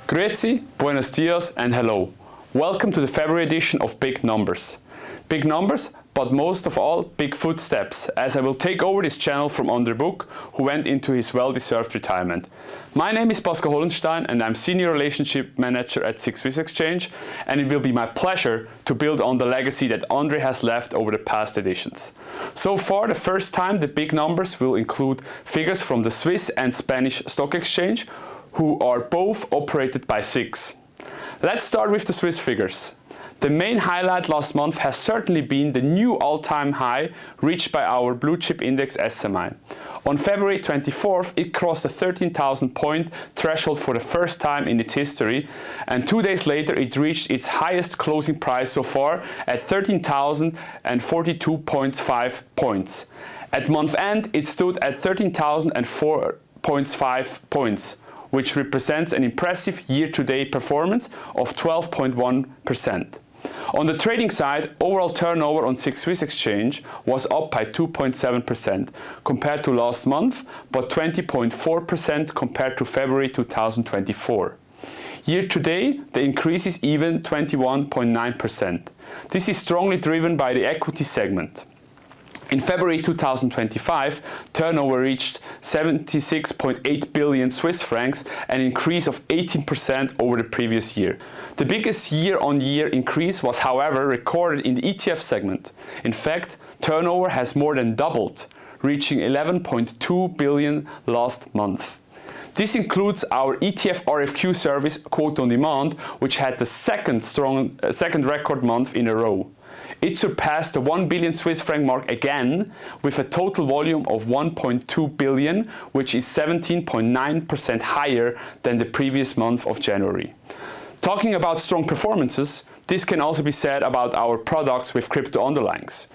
Grüezi, buenos dias and hello. Welcome to the February edition of Big Numbers. Big numbers, but most of all, big footsteps, as I will take over this channel from Andre Book, who went into his well-deserved retirement. My name is Pascal Hollenstein and I'm Senior Relationship Manager at Swiss Exchange, and it will be my pleasure to build on the legacy that Andre has left over the past editions. So far, the first time the big numbers will include figures from the Swiss and Spanish Stock Exchange, who are both operated by SIX. Let's start with the Swiss figures. The main highlight last month has certainly been the new all-time high reached by our blue chip index SMI. On February 24th, it crossed the 13,000 point threshold for the first time in its history, and 2 days later it reached its highest closing price so far at 13,042.5 points. At month end, it stood at 13,004.5 points, which represents an impressive year-to-date performance of 12.1%. On the trading side, overall turnover on SIX Swiss Exchange was up by 2.7% compared to last month, but 20.4% compared to February 2024. Year-to-date, the increase is even 21.9%. This is strongly driven by the equity segment. In February 2025, turnover reached 76.8 billion Swiss francs, an increase of 18% over the previous year. The biggest year-on-year increase was, however, recorded in the ETF segment. In fact, turnover has more than doubled, reaching 11.2 billion last month. This includes our ETF RFQ service, Quote on Demand, which had the second record month in a row. It surpassed the 1 billion Swiss franc mark again, with a total volume of 1.2 billion, which is 17.9% higher than the previous month of January. Talking about strong performances, this can also be said about our products with crypto underlyings.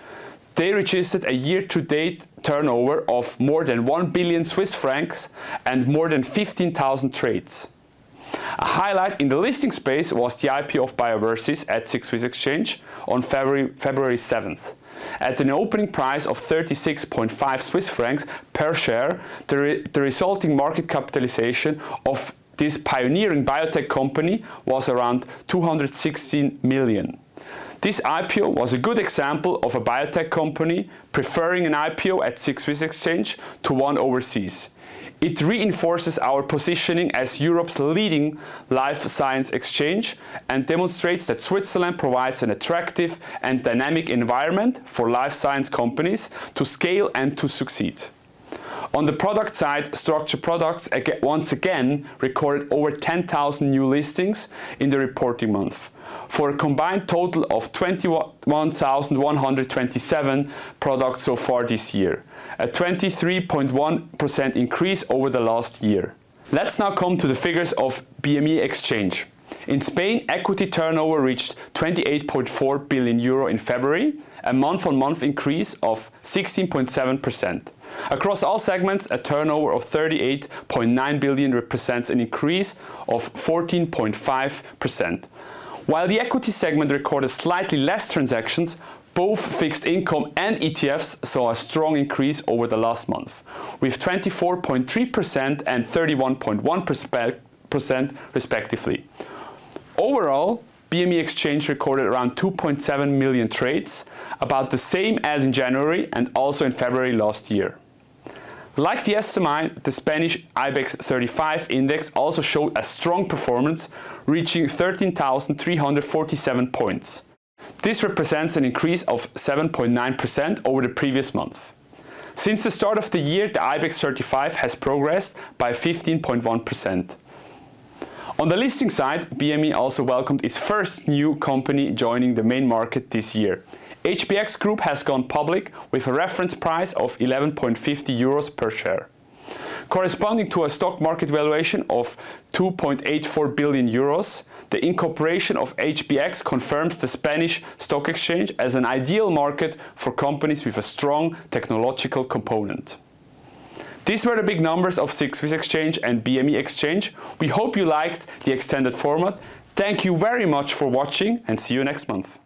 They registered a year-to-date turnover of more than 1 billion Swiss francs and more than 15,000 trades. A highlight in the listing space was the IPO of Bioversis at SIX Swiss Exchange on February 7th. At an opening price of 36.5 Swiss francs per share, the resulting market capitalization of this pioneering biotech company was around 216 million. This IPO was a good example of a biotech company preferring an IPO at SIX Swiss Exchange to one overseas. It reinforces our positioning as Europe's leading life science exchange and demonstrates that Switzerland provides an attractive and dynamic environment for life science companies to scale and to succeed. On the product side, structured products once again recorded over 10,000 new listings in the reporting month, for a combined total of 21,127 products so far this year, a 23.1% increase over the last year. Let's now come to the figures of BME Exchange. In Spain, equity turnover reached 28.4 billion euro in February, a month-on-month increase of 16.7%. Across all segments, a turnover of 38.9 billion represents an increase of 14.5%. While the equity segment recorded slightly less transactions, both fixed income and ETFs saw a strong increase over the last month, with 24.3% and 31.1% respectively. Overall, BME Exchange recorded around 2.7 million trades, about the same as in January and also in February last year. Like the SMI, the Spanish IBEX35 index also showed a strong performance, reaching 13,347 points. This represents an increase of 7.9% over the previous month. Since the start of the year, the IBEX35 has progressed by 15.1%. On the listing side, BME also welcomed its first new company joining the main market this year. HBX Group has gone public with a reference price of 11.50 euros per share. Corresponding to a stock market valuation of 2.84 billion euros, the incorporation of HBX confirms the Spanish stock exchange as an ideal market for companies with a strong technological component. These were the big numbers of SIX Swiss Exchange and BME Exchange. We hope you liked the extended format. Thank you very much for watching and see you next month.